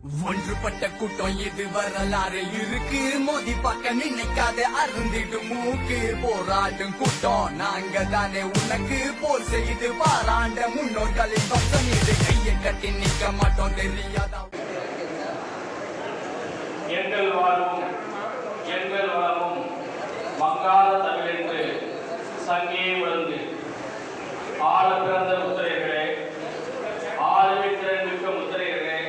ஒன்றுபட்ட கூட்டம் இது வரலாறு இருக்கு. மோதி பார்க்க நினைக்காத அருந்திடும் மூக்கு. போராடும் கூட்டம் நாங்க தானே உனக்கு. போர் செய்து பாராண்ட முன்னோர்களின் பக்கம் இது. கையை கட்டி நிக்க மாட்டோம் தெரியாதா. எங்கள் வாழ்வும் எங்கள் வளமும் மங்காத தமிழென்று சங்கே விழுந்து ஆள பிறந்த முத்திரைகளே, ஆளுமை திறன்மிக்க முத்திரைகளே,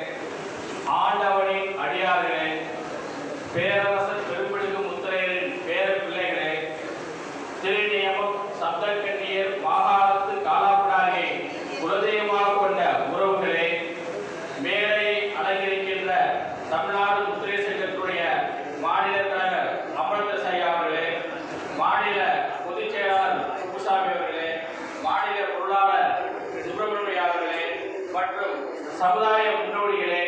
ஆண்டவனின் அடியார்களே, பேரரசர் பெரும்பிடுகு முத்திரையரின் பேர பிள்ளைகளே, திருநியமம் சப்தக்கண்ணியர் மாகாணத்து காலாப்படாரியை குலதெய்வமாக கொண்ட உறவுகளே, மேலே அலங்கரிக்கின்ற தமிழ்நாடு முத்திரை சங்கத்துடைய மாநில தலைவர் அமர்தஸ் ஐயா அவர்களே, மாநில பொதுச் செயலாளர் சுப்புசாமி அவர்களே, மாநில பொருளாளர் சுப்பிரமணிய அவர்களே மற்றும் சமுதாய முன்னோடிகளே,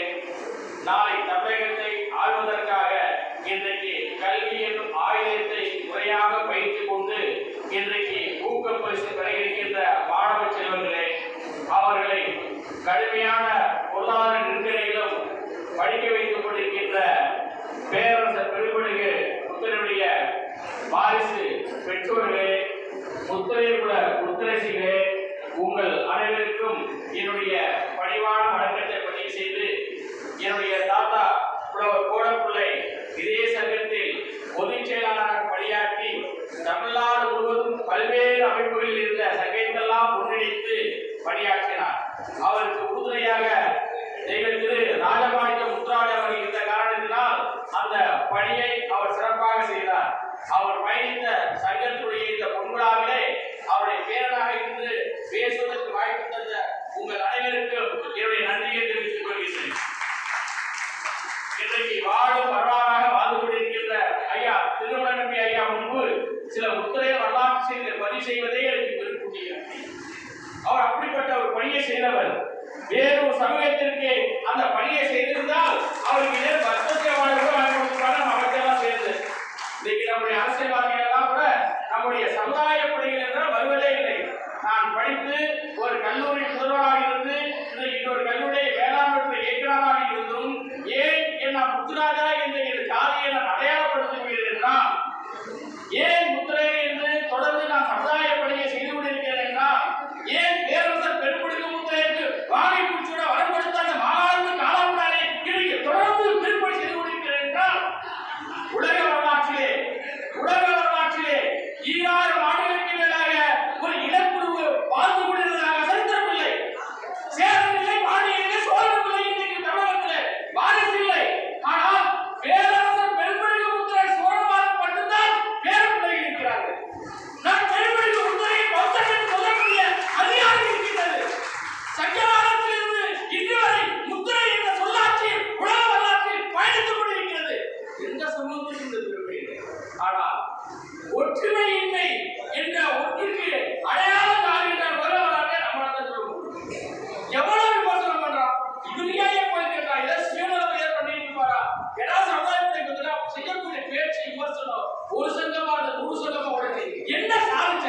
நாளை தமிழகத்தை ஆள்வதற்காக இன்றைக்கு கல்வி என்னும் ஆயுதத்தை முறையாக பயிற்றுக் கொண்டு இன்றைக்கு ஊக்க பரிசு பெற இருக்கின்ற மாணவ செல்வங்களே, அவர்களை கடுமையான பொருளாதார நெருக்கடியிலும் படிக்க வைத்துக் கொண்டிருக்கின்ற பேரரசர் பெரும்பிடுகு முத்திரையுடைய வாரிசு பெற்றோர்களே, முத்திரையுள்ள முத்திரைசிகளே, உங்கள் அனைவருக்கும் என்னுடைய பணிவான வணக்கத்தை பதிவு செய்து, என்னுடைய தாத்தா புலவர் கோடப்பிள்ளை இதே சங்கத்தில் பொதுச் செயலாளராக பணியாற்றி தமிழ்நாடு முழுவதும் பல்வேறு அமைப்புகளில் இருந்த சங்கங்களெல்லாம் ஒன்றிணைத்து பணியாற்றினார். அவருக்கு உறுதுணையாக எங்கள் திரு ராஜமாணிக்க முத்துராஜ் அவர்கள் இருந்த காரணத்தினால் அந்த பணியை அவர் சிறப்பாக செய்தார். அவர் பயணித்த சங்கத்துடைய இந்த பொன்விழாவிலே அவருடைய பேரனாக இருந்து பேசுவதற்கு வாய்ப்பு தந்த உங்கள் அனைவருக்கும் என்னுடைய நன்றியை தெரிவித்துக் கொள்கிறேன். இன்றைக்கு வாழும் வரலாறாக வாழ்ந்து கொண்டிருக்கின்ற ஐயா திருமணநம்பி ஐயா முன்பு சில முத்திரை வரலாற்று பதிவு செய்வதே எனக்கு பெருமைப்படுகிறது. அவர் அப்படிப்பட்ட ஒரு பணியை செய்தவர். வேறு ஒரு சமூகத்திற்கு அந்த பணியை செய்திருந்தால் அவருக்கு இதே அமைச்செல்லாம் சேர்ந்து இன்னைக்கு நம்முடைய அரசியல்வாதிகள் எல்லாம் கூட நம்முடைய சமுதாய பணிகள் என்றால் வருவதே இல்லை. நான் படித்து ஒரு கல்லூரி முதல்வராக இருந்து இன்றைக்கு ஒரு கல்லூரியை வேளாண்மை இயக்குநராக இருந்தும் ஏன் என்ன முத்துராஜா என்ற ஜாதியை நான் அடையாளப்படுத்துகிறேன் என்றால், ஏன் முத்திரை என்று தொடர்ந்து நான் சமுதாய பணியை செய்து கொண்டிருக்கிறேன் என்றால், ஏன் பேரரசர் பெரும்பிடுகு முத்திரைக்கு வாகை பூச்சியோட வரப்படுத்த அந்த மாகாணத்து காலாப்படாரை இன்றைக்கு தொடர்ந்து திருப்பணி செய்து கொண்டிருக்கிறேன் என்றால், உலக வரலாற்றிலே 2000 ஆண்டுகளுக்கு மேலாக ஒரு இனக்குழு வாழ்ந்து கொண்டிருந்ததாக சரித்திரமில்லை. சேரமில்லை, பாண்டியனில்லை, சோழனில்லை, இன்றைக்கு தமிழகத்திலே வாரிசு இல்லை. ஆனால் பேரரசர் பெரும்பிடுகு முத்திரை சோழமாருக்கு மட்டும்தான் பேரப்பிள்ளைகள் இருக்கிறார்கள். நான் பெரும்பிடுகு முத்திரையை பௌத்தர்கள் சொல்லக்கூடிய அதிகாரம் இருக்கின்றது. சங்ககாலத்திலிருந்து இன்று வரை முத்திரை என்ற சொல்லாட்சி உலக வரலாற்றில் பயணித்துக் கொண்டிருக்கிறது. எந்த சமூகத்தில் இந்த பெருமை இல்லை. ஆனால் ஒற்றுமையின்மை என்ற ஒன்றுக்கு அடையாளம் காணுகின்ற வரலாற்றை நம்மளால் சொல்லுவோம். எவ்வளவு விமர்சனம் பண்றான், இதுலயே போயிருக்கா, இதை சுயநலமையா பண்ணிட்டு இருப்பாரா, ஏதாவது சமுதாயத்தை செய்யக்கூடிய பேச்சு விமர்சனம் ஒரு சங்கமா 100 சங்கமா உடனே என்ன சாதிச்ச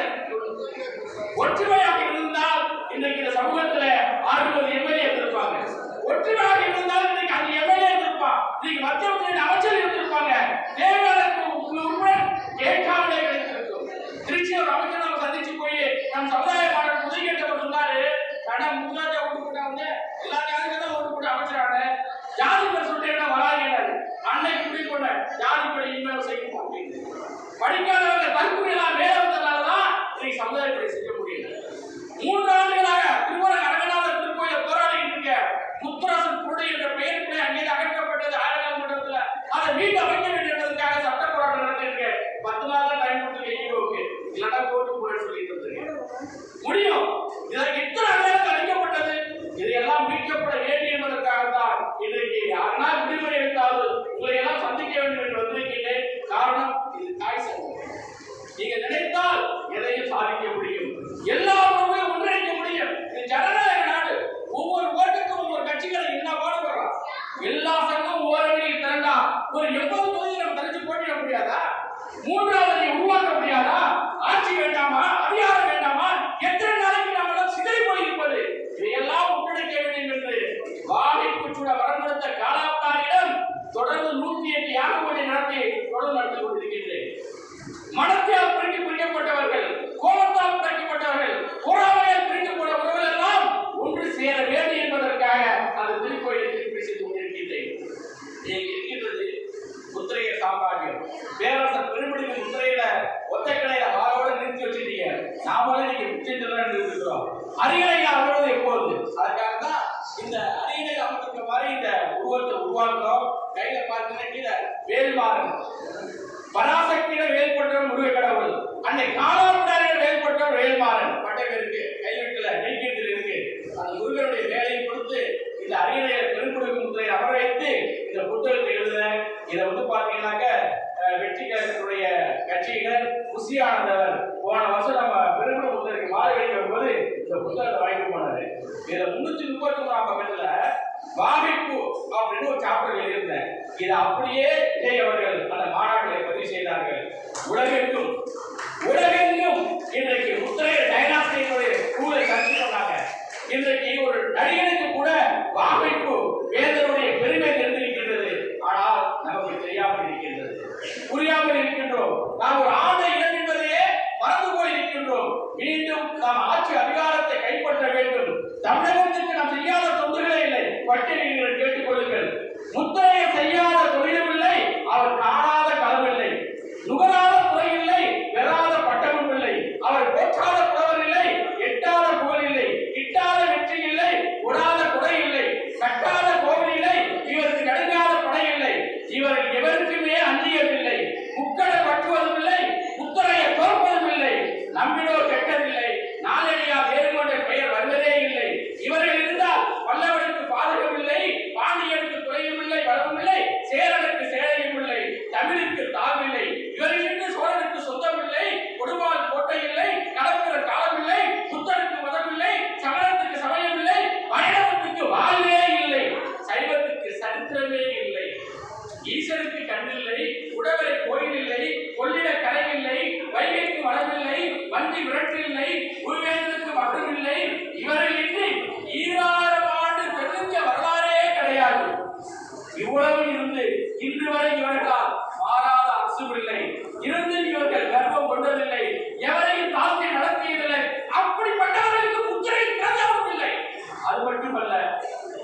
ஒற்றுமையாக இருந்தால் இன்றைக்கு இந்த சமூகத்துல 60 எம்எல்ஏ இருந்திருப்பாங்க. ஒற்றுமையாக இருந்தால் இன்றைக்கு அந்த எம்எல்ஏ இருந்திருப்பான். இன்னைக்கு மத்திய அமைச்சர் இருந்திருப்பாங்க. தேவையாளருக்கு உறுப்பினர் கேட்காமலே கிடைத்திருக்கும். திருச்சி ஒரு அமைச்சர் நம்ம சந்திச்சு போய் நம் சமுதாய பாடல் புதை கேட்டவர் சொன்னாரு, முன்னாடி ஓட்டு போட்டாங்க, எல்லா ஜாதிக்கும் தான் ஓட்டு போட்டு அமைச்சரான ஜாதி பேர் சொல்லிட்டு வராங்க. அன்னைக்கு முடிவு கொண்ட ஜாதி படி இனிமேல் செய்யணும் அப்படின்னு படிக்காதவங்க தற்கொலையெல்லாம் மேல வந்ததுனாலதான் இன்னைக்கு சமுதாயப்படி செய்ய முடியல. 3 ஆண்டுகளாக திருவரங்க அரங்கநாதர் திருக்கோயில போராடிட்டு இருக்க முத்துராசன் குருடை என்ற பெயருக்குள்ளே அங்கே அகற்றப்பட்டது ஆயிரம் மண்டலத்துல அதை மீண்டும் அமைக்க வேண்டியதற்காக சட்ட போராட்டம் நடத்திருக்கேன். 10 நாள் தான் டைம் கொடுத்துருக்கேன். இல்லைன்னா கோர்ட்டு போய் சொல்லிட்டு இருந்திருக்கேன். முடியும். இதற்கு இத்தனை நேரம் அளிக்கப்பட்டது. இதையெல்லாம் மீட்கப்பட வேண்டும் என்பதற்காகத்தான் இன்றைக்கு யாருன்னா விடுமுறை எடுத்தாலும் உங்களை எல்லாம் சந்திக்க வேண்டும் என்று வந்திருக்கிறேன். காரணம், இது தாய் சங்கம். நீங்க நினைத்தால் எதையும் சாதிக்க முடியும். எல்லா உறவையும் ஒன்றிணைக்க முடியும். இது ஜனநாயக நாடு. ஒவ்வொரு ஓட்டுக்கும் ஒவ்வொரு கட்சிகளை என்ன பாடுபடுறான். எல்லா சங்கம் ஓரணியில் திரண்டா ஒரு 80 தொகுதி நம்ம தெரிஞ்சு போட்டிட முடியாதா? 3வது உருவாக்க முடியாதா? ஆட்சி வேண்டாமா, அதிகாரம் வேண்டாமா? எத்தனை நாளைக்கு நம்ம சிதறி போயிருப்பது? இதையெல்லாம் ஒன்றிணைக்க வேண்டும் என்று வாகை பூச்சியோட வரம்படுத்த காலா இப்பொழுது நடந்து கொண்டிருக்கின்றேன். மனத்தால் பிரிக்கப்பட்டவர்கள், கோபத்தால் பிரிக்கப்பட்டவர்கள், பொறாமையால் பிரிக்கப்பட்ட உறவுகள் எல்லாம் ஒன்று சேர வேண்டும் என்பதற்காக அந்த திருக்கோயிலை திருப்பி செய்து கொண்டிருக்கின்றேன். இருக்கின்றது முத்திரைய சாம்ராஜ்யம். பேரரசர் பெரும்பிடிக்கும் முத்திரையில ஒத்த கடையில வாரோட நிறுத்தி வச்சிருக்கீங்க. நாமளே நீங்க முச்செல்லாம் இருக்கிறோம். அரியணை அமர்வது எப்போது? அதுக்காக தான் இந்த அரியணை அமர்ந்திருக்க மாதிரி இந்த உருவத்தை உருவாக்குறோம். கையில பார்த்தீங்கன்னா கீழே வேல்மாறன், பராசக்தியிட வேல்பட்டவன் முருக கடவுள், அன்னை காலாமுடாரிட வேல்பட்டவன் வேல்மாறன் பட்டம் இருக்கு, கைவெட்டுல நெய்க்கிறதுல இருக்கு. அந்த முருகனுடைய வேலையை கொடுத்து இந்த அரியணையை பெரும்படுக்கும் முத்திரையை அமர வைத்து இந்த புத்தகத்தை எழுதுறேன். இதை பாத்தீங்கன்னாக்க வெற்றி கழகத்துடைய கட்சியினர் குசியானந்தவர் போன வருஷம் நம்ம பெரும்படு முத்திரைக்கு மாறி வைக்கும் போது இந்த புத்தகத்தை வாங்கிட்டு போனாரு. இதுல 331 பக்கத்துல வாகைப்பு அப்படின்னு ஒரு சாப்டர் எழுதியிருந்தேன். இதை அப்படியே விஜய் அவர்கள் அந்த மாநாட்டிலே பதிவு செய்தார்கள். உலகெங்கும் இன்றைக்கு முத்திரைய டைனாஸ்டியினுடைய சூழலை கருத்து சொன்னாங்க. இன்றைக்கு ஒரு நடிகனுக்கு கூட வாகைப்பு வேந்தனுடைய பெருமை தெரிந்திருக்கின்றது. ஆனால் நமக்கு தெரியாமல் இருக்கின்றது, புரியாமல் இருக்கின்றோம். நாம் ஒரு ஆண்டை இடம் என்பதையே மறந்து போயிருக்கின்றோம். மீண்டும் நாம் ஆட்சி அதிகாரத்தை கைப்பற்ற வேண்டும். தமிழகத்திற்கு நாம் செய்யாத தொண்டுகளே இல்லை. பட்டியலில் கேட்டுக் கொள்ளுங்கள். முத்திரையை செய்யாத தொழிலும் இல்லை, அவர் காணாத களம் இல்லை, நுகராத துறை இல்லை, பெறாத பட்டமும் இல்லை, அவர் போற்றாத புலவர் இல்லை, எட்டாத புகழ் இல்லை, கிட்டாத வெற்றி இல்லை, உடாத குறை இல்லை, கட்டாத கோவில் இல்லை, இவருக்கு நடுங்காத படை இல்லை, இவர் எவருக்குமே அஞ்சியதில்லை, முக்கடை பற்றுவதும் இல்லை, முத்திரையை தோற்பதும் இல்லை, நம்பினோர் கெட்டதில்லை, நாளடியால் ஏறுகொண்ட பெயர் வருவதே இல்லை. இவர்கள் இருந்தால் பல்லவனுக்கு பாதகம் இல்லை, பாண்டியனுக்கு குறையும் இல்லை, வளமும் இல்லை, சேரனுக்கு சேழையும் இல்லை, தமிழுக்கு தாழ்வில்லை, இவர்களுக்கு சோழனுக்கு சொந்தம் இல்லை, கொடுவால் கோட்டை இல்லை, கடற்கிற காலம் இல்லை, புத்தனுக்கு மதம் இல்லை, சமணத்துக்கு சமயம் இல்லை, வைணவத்துக்கு வாழ்வே இல்லை, சைவத்துக்கு சரித்திரமே இல்லை, ஈசனுக்கு கண்ணில்லை, உடவரை கோயில் இல்லை, கொள்ளிட கரை இல்லை, வைகைக்கு வளமில்லை, வண்டி விரட்டில்லை, உருவேந்தனுக்கு மகன் இல்லை. இவர்களின்றி 2000 ஆண்டு தெரிஞ்ச வரலாறே கிடையாது. இவ்வளவு இருந்து இன்று வரை இவர்களால் மாறாத அரசும் இல்லை. இருந்து இவர்கள் கர்ப்பம் கொண்டதில்லை, எவரையும் தாக்கி நடத்தியதில்லை. அப்படிப்பட்டவர்களுக்கு முத்திரை திறந்தவும் இல்லை. அது மட்டுமல்ல,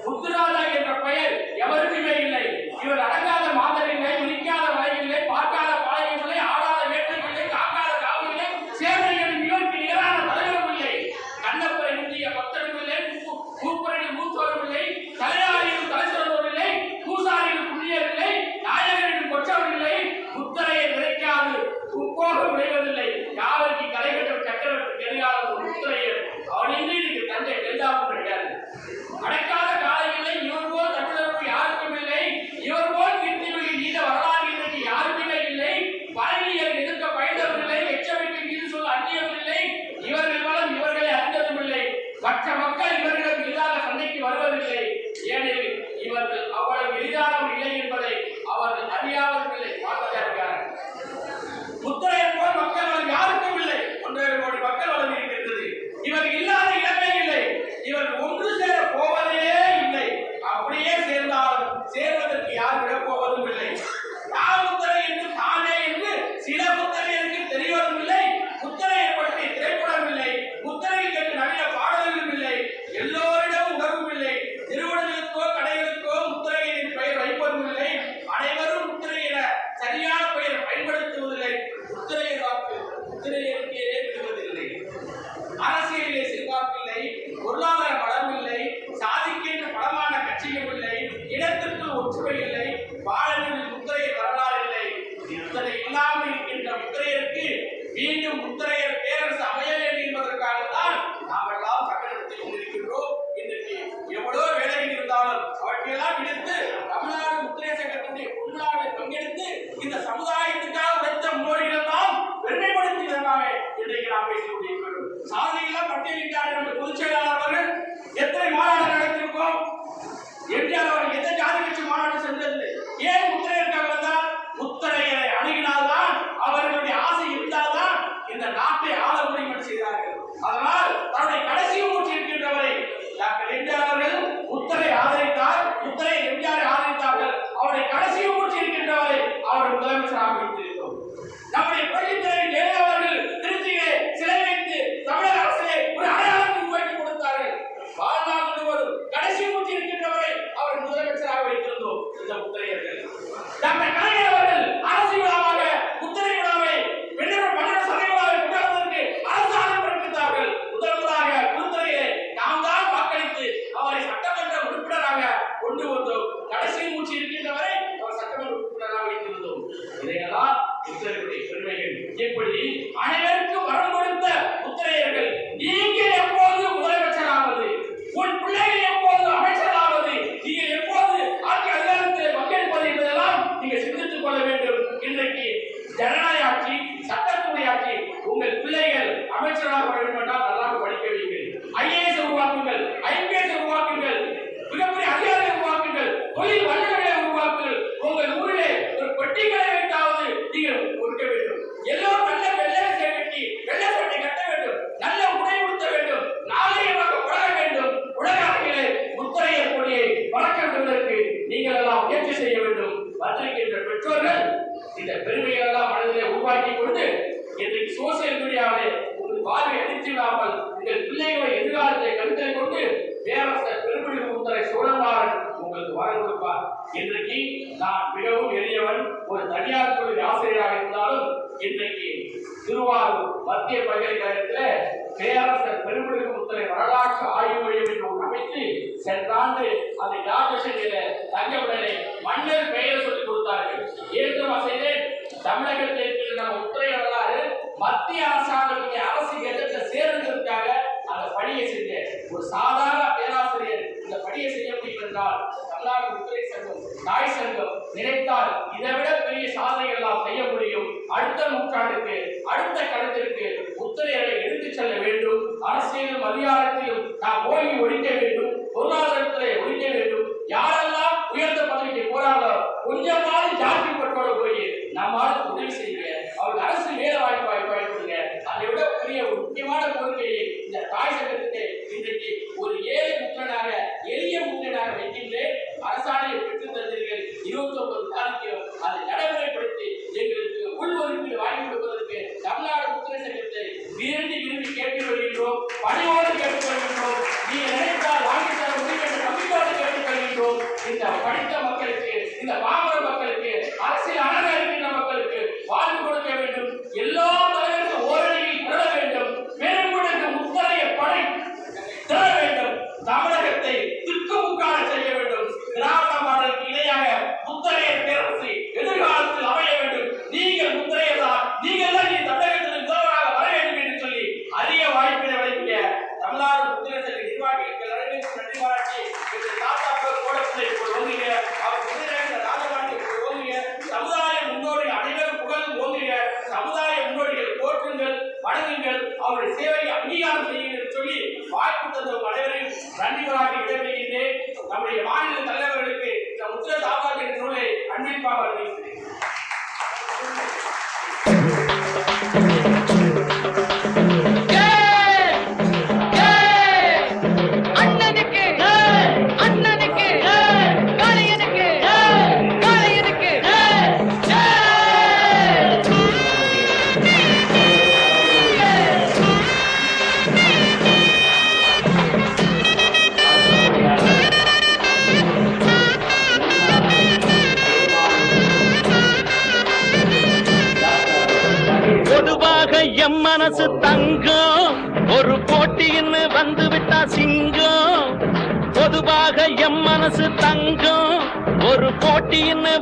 முத்துராஜா என்ற பெயர் எவருக்குமே இல்லை. இவர் அடங்காத மாதர் இல்லை, விரிக்காத வலை இல்லை, பார்க்காத பாளையம் இல்லை, ஆடாத வேட்டம் இல்லை, காக்காத காவல் இல்லை, சேவைகளின் இவருக்கு நிகரான தலைவரும் இல்லை. கண்ணப்பரை இந்திய பக்தரும் இல்லை, மூப்பரில் மூத்தோரும் இல்லை, தலையாரியில் தலைசிறந்தோர் இல்லை, பூசாரியில் புண்ணியர் இல்லை, நாயகரில் கொற்றவர் இல்லை, முத்திரையை நிறைக்காது உப்போகம் விளைவதில்லை, யாவருக்கு கலைகட்டும் சக்கரவர்த்தி தெரியாத ஒரு முத்திரையர் அவனின்றி இன்னைக்கு தந்தை வெல்லாமல் கிடையாது. அடைக்காத காலையில்லை, இவர் போல் தமிழருக்கு யாருக்கும் இல்லை, இவர் போல் கீர்த்திகளின் நீண்ட வரலாறு இன்றைக்கு யாருக்குமே இல்லை. பழனியர் எதிர்க்க பயந்தவர்களை எச்சரிக்கை மீது சொல்ல அந்நியவர் இல்லை. இவர்கள் வளம் இவர்களை அறிந்ததும் இல்லை. மற்ற மக்கள் இவர்களிடம் எளிதாக சண்டைக்கு வருவதில்லை. ஏனெனில் இவர்கள் அவ்வளவு எளிதானவர் இல்லை என்பதை அவர்கள் அறியாதவர்களை பார்க்கிறார்கள். முத்திரையை போல் மக்கள் வளம் யாருக்கும் இல்லை. 1.5 கோடி மக்கள் வளம் இருக்கின்றது. இவர்கள் இல்லாத இடமே இல்லை. இவர்கள் ஒன்று சேர போவதே இல்லை. அப்படியே சேர்ந்தாலும் சேர்வதற்கு யார் விடப் போவதும் இல்லை. முத்திரை என்று தானே என்று சில முத்திரையருக்கு தெரியவதும் இல்லை. முத்திரையை பற்றி திரைப்படம் இல்லை, முத்திரையை கண்டு நவீன பாடல்களும் இல்லை, எல்லோரிடமும் உணர்வும் இல்லை. நிறுவனங்களுக்கோ கடைகளுக்கோ முத்திரையின் பெயர் வைப்பதும் இல்லை. அனைவரும் முத்திரை என சரியான பெயர் பயன்படுத்துவதில்லை. முத்திரையை வாக்கு முத்திரையருக்கே விடுவதில்லை. அரசியலிலே செல்வாக்கில்லை, பொருளாதார பலம் இல்லை, சாதிக்கின்ற பலமான கட்சியும் இல்லை, இடத்திற்கு ஒற்றுமை இல்லை, பாடலில் முத்திரையை வரலாறு இல்லை. இத்தனை இல்லாமல் இருக்கின்ற முத்திரையருக்கு மீண்டும் முத்திரையர் பேரரசு அமைய வேண்டும் என்பதற்காகத்தான் நாம் எல்லாம் சக்கரத்தில் கொண்டிருக்கின்றோம். இன்றைக்கு எவ்வளவு வேலைகள் இருந்தாலும் அவற்றையெல்லாம் எடுத்து தமிழ்நாடு முத்திரை சங்கத்தினுடைய பொருளாதார பங்கெடுத்து இந்த சமுதாயத்துக்காக உழைத்த முன்னோடிகள் தான் பெருமைப்படுத்தினாங்க. இன்றைக்கு நாம் பேசிக் கொண்டிருக்கிறோம். சாதனையெல்லாம் பட்டியலிட்டார் என்ற பொதுச் செயலாளர் அவர்கள் எத்தனை மாநாடு நடத்திருக்கோம்? எம்ஜிஆர் அவர்கள் எந்த ஜாதி கட்சி மாநாடு சென்றது? ஏன் முத்திரையருக்காக வந்தால்? முத்திரையரை அணுகினால்தான், அவர்களுடைய ஆசை இருந்தால்தான் இந்த நாட்டை ஆள முடியும் என்று செய்தார்கள். அதனால் தன்னுடைய கடைசி மூச்சு இருக்கின்றவரை டாக்டர் எம்ஜிஆர் அவர்கள் முத்திரை ஆதரித்தார். முத்திரை எம்ஜிஆர் ஜனநாயக ஆட்சி, சட்டத்துறை ஆட்சி. உங்கள் பிள்ளைகள் அமைச்சராக வர வேண்டும் என்றால் நல்லா படிக்க வைங்கள். ஐஏஎஸ் உருவாக்குங்கள், ஐபிஎஸ் உருவாக்குங்கள், மிகப்பெரிய அதிகாரிகளை உருவாக்குங்கள், தொழில் வல்லுநர்களை உருவாக்குங்கள். உங்கள் ஊரிலே ஒரு பெட்டிகளை வைத்தாவது நீங்கள் கொடுக்க வேண்டும். எல்லோரும் நல்ல வெள்ளை கட்டி வெள்ளை சட்டை கட்ட வேண்டும், நல்ல உடை உடுத்த வேண்டும், நாகரிகமாக பழக வேண்டும். உலக அளவிலே முத்திரையர் கொடியை வளர்க்கின்றதற்கு நீங்கள் எல்லாம் முயற்சி செய்ய வேண்டும். வந்திருக்கின்ற பெற்றோர்கள் இந்த பெருமைகள் எல்லாம் மனதிலே உருவாக்கி கொண்டு இன்றைக்கு சோசியல் மீடியாவிலே உங்கள் வாழ்வை அழித்து விடாமல் உங்கள் பிள்ளைகளை எதிர்காலத்தை கருத்தில் கொண்டு பேரரசர் பெருமிழு முத்தரை சோழமாறன் உங்களுக்கு வரம் கொடுப்பார். இன்றைக்கு நான் மிகவும் எளியவன், ஒரு தனியார் தொழில் ஆசிரியராக இருந்தாலும் இன்றைக்கு திருவாரூர் மத்திய பல்கலைக்கழகத்தில் பேரரசர் பெருமிழு முத்தரை வரலாற்று ஆய்வு மையம் என்று அமைத்து சென்ற ஆண்டு அந்த டாக்டர் தங்கவுடனே மன்னர் பெயர் சொல்லிக் கொடுத்தார்கள். ஏற்கனவே செய்தேன். தமிழகத்தில் இருக்கிற முத்திரை வரலாறு மத்திய அரசாங்கத்துடைய அரசு கட்டத்தில் சேர்ந்ததற்காக அந்த பணியை செஞ்சேன். ஒரு சாதாரண பேராசிரியர் இந்த பணியை செய்ய முடியும் என்றால் தமிழ்நாடு முத்திரை சங்கம், தாய் சங்கம் நினைத்தால் இதை விட பெரிய சாதனைகள் எல்லாம் செய்ய முடியும். அடுத்த நூற்றாண்டுக்கு, அடுத்த கடத்திற்கு முத்திரையை எடுத்துச் செல்ல வேண்டும். அரசியலும் அதிகாரத்திலும் நாம் ஓய்வு ஒழிக்க வேண்டும், பொருளாதாரத்திலே ஒழிக்க வேண்டும். யாரெல்லாம் உயர்ந்த பதவிக்கு போறாங்களோ கொஞ்சமாவது ஜாதி பட்டோட போய் நம்மால் உதவி செய்யுங்க, அவர்கள் அரசு வேலை வாய்ப்பு. அதை விட பெரிய ஒரு முக்கியமான கோரிக்கையை இந்த தாய் சங்கத்துக்கு இன்றைக்கு ஒரு ஏழை முத்திரனாக, எளிய முத்திரனாக வைக்கின்றேன். அரசாணையை பெற்றுத் தந்தீர்கள் 29 நாளைக்கு அதை நடைமுறைப்படுத்தி எங்களுக்கு உள்ஒதுக்கீடு வாங்கி கொடுப்பதற்கு தமிழ்நாடு முத்திரை சங்கத்தை விரும்பி கேட்டு வருகின்றோம், பணியோடு கேட்டுக் கொள்கின்றோம். நீங்கள் நினைத்தால் வாங்கி தர முடியும் என்ற நம்பிக்கையோடு கேட்டுக் கொள்கின்றோம். இந்த படித்த மக்களுக்கு, இந்த பாமர மக்களுக்கு, அரசியல் அழகாக இருக்கின்ற மக்களுக்கு வாழ்வு கொடுக்க வேண்டும். எல்லா தலைவருக்கும் ஓரணியில் பெற வேண்டும். பெரும்புடைய முத்தரைய படை தர வேண்டும். தமிழகத்தை திக்குமுக்காக செய்ய வேண்டும். திராவிட மாடலுக்கு இணையாக முத்தரைய பேரரசு எதிர்காலத்தில் அமைய வேண்டும். நீங்கள் முத்திரையதான், நீங்கள் தான் தமிழகத்தில் முதல்வராக வர வேண்டும் என்று சொல்லி அரிய வாய்ப்பினை வழங்கிய தமிழ்நாடு முத்திரை சங்க நிர்வாகிகளுக்கு நன்றி பாராட்டி தாத்தாக்கள் கோடத்திலே ஓங்குக, அவர் முதலமைச்சர் ராஜபாண்டி ஓங்குக, சமுதாய முன்னோடிகள் அனைவரும் புகழும் ஓங்குக, சமுதாய முன்னோடிகள் போற்றுங்கள், வணங்குங்கள், அவருடைய சேவையை அங்கீகாரம் செய்யுங்கள் என்று சொல்லி வாய்ப்பு தந்த அனைவரையும் நன்றி பாராட்டி விடைபெறுகின்றேன். நம்முடைய மாநில தலைவர்களுக்கு இந்த முத்திரை தாத்தாக்கள் என்ற நூலை அன்பிற்காக வழங்குகிறேன். எம் மனசு தங்கம், ஒரு போட்டின்னு வந்து விட்டா சிங்கம். பொதுவாக எம் மனசு தங்கம், ஒரு போட்டின்னு